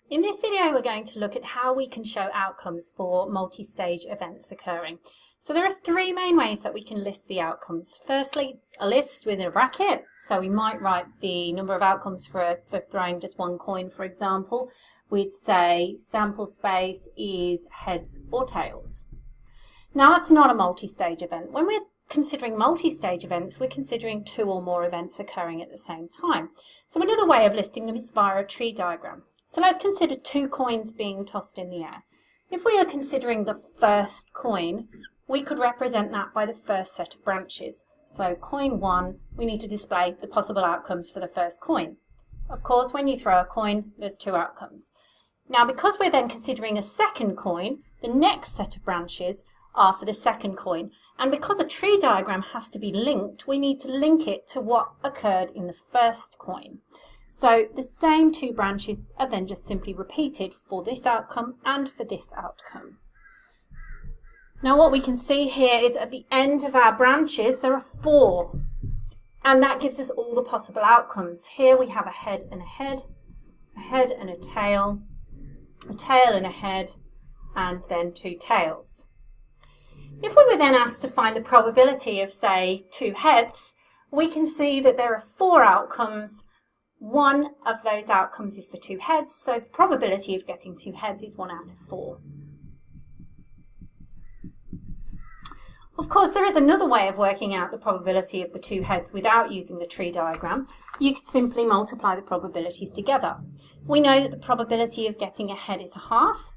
In this video, we're going to look at how we can show outcomes for multi-stage events occurring. So there are three main ways that we can list the outcomes. Firstly, a list within a bracket. So we might write the number of outcomes for throwing just one coin, for example. We'd say sample space is heads or tails. Now that's not a multi-stage event. When we're considering multi-stage events, we're considering two or more events occurring at the same time. So another way of listing them is via a tree diagram. So let's consider two coins being tossed in the air. If we are considering the first coin, we could represent that by the first set of branches. So coin 1, we need to display the possible outcomes for the first coin. Of course, when you throw a coin, there's two outcomes. Now, because we're then considering a second coin, the next set of branches are for the second coin. And because a tree diagram has to be linked, we need to link it to what occurred in the first coin. So the same two branches are then just simply repeated for this outcome and for this outcome. Now what we can see here is at the end of our branches there are 4, and that gives us all the possible outcomes. Here we have a head and a head and a tail and a head, and then 2 tails. If we were then asked to find the probability of, say, 2 heads, we can see that there are 4 outcomes. One of those outcomes is for 2 heads, so the probability of getting 2 heads is 1 out of 4. Of course, there is another way of working out the probability of the 2 heads without using the tree diagram. You could simply multiply the probabilities together. We know that the probability of getting a head is a half,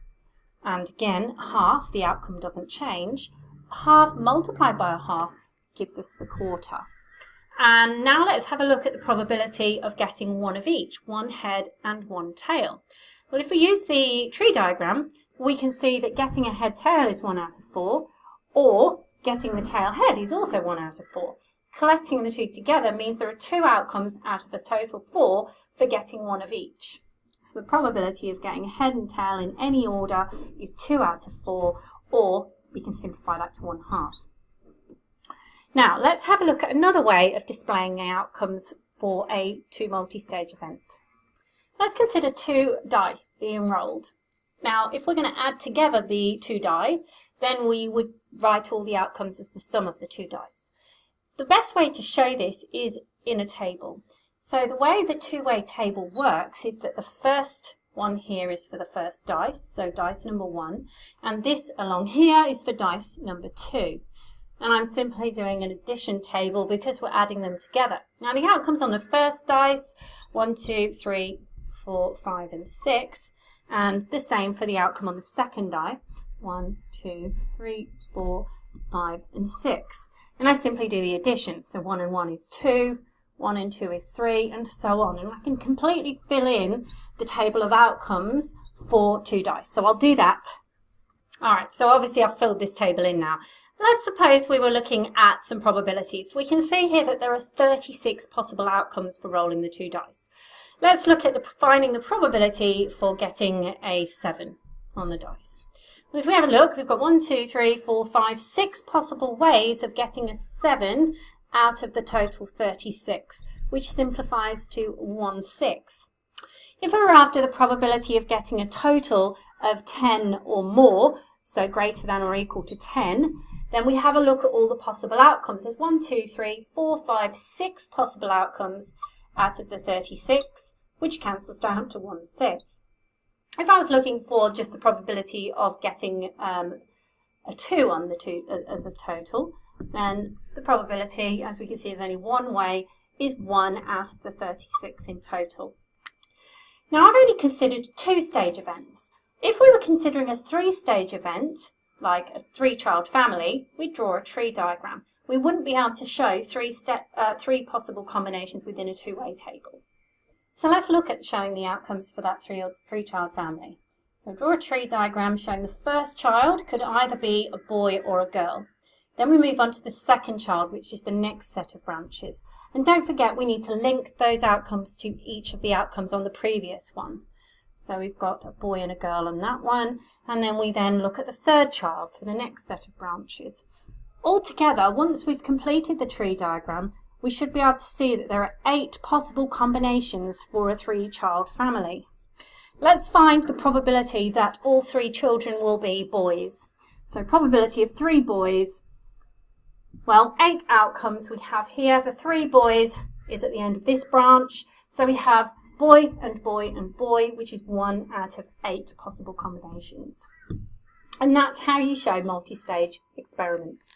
and again, half, the outcome doesn't change. Half multiplied by a half gives us the quarter. And now let's have a look at the probability of getting one of each, 1 head and 1 tail. Well, if we use the tree diagram, we can see that getting a head tail is 1 out of 4, or getting the tail head is also 1 out of 4. Collecting the two together means there are 2 outcomes out of a total 4 for getting one of each. So the probability of getting a head and tail in any order is 2 out of 4, or we can simplify that to 1/2. Now, let's have a look at another way of displaying the outcomes for a 2 multi-stage event. Let's consider 2 die being rolled. Now, if we're going to add together the 2 die, then we would write all the outcomes as the sum of the 2 dice. The best way to show this is in a table. So the way the two-way table works is that the first one here is for the first dice, so dice number 1, and this along here is for dice number 2. And I'm simply doing an addition table because we're adding them together. Now the outcomes on the first dice, 1, 2, 3, 4, 5 and 6, and the same for the outcome on the second die, 1, 2, 3, 4, 5 and 6. And I simply do the addition, so 1 and 1 is 2, 1 and 2 is 3, and so on. And I can completely fill in the table of outcomes for 2 dice. So I'll do that. Alright, so obviously I've filled this table in now. Let's suppose we were looking at some probabilities. We can see here that there are 36 possible outcomes for rolling the 2 dice. Let's look at finding the probability for getting a 7 on the dice. Well, if we have a look, we've got 1, 2, 3, 4, 5, 6 possible ways of getting a 7 out of the total 36, which simplifies to 1/6. If we were after the probability of getting a total of 10 or more, so greater than or equal to 10, then we have a look at all the possible outcomes. There's 1, 2, 3, 4, 5, 6 possible outcomes out of the 36, which cancels down to 1/6. If I was looking for just the probability of getting a 2 on the 2 as a total, then the probability, as we can see, is only one way, is 1 out of the 36 in total. Now I've only considered 2-stage events. If we were considering a 3-stage event, like a 3-child family, we'd draw a tree diagram. We wouldn't be able to show 3 possible combinations within a 2-way table. So let's look at showing the outcomes for that 3-child family. So draw a tree diagram showing the first child could either be a boy or a girl. Then we move on to the second child, which is the next set of branches. And don't forget, we need to link those outcomes to each of the outcomes on the previous one. So we've got a boy and a girl on that one, and then we then look at the third child for the next set of branches. Altogether, once we've completed the tree diagram, we should be able to see that there are 8 possible combinations for a 3-child family. Let's find the probability that all 3 children will be boys. So probability of 3 boys, well, 8 outcomes we have here. The 3 boys is at the end of this branch. So we have boy and boy and boy, which is 1 out of 8 possible combinations. And that's how you show multi-stage experiments.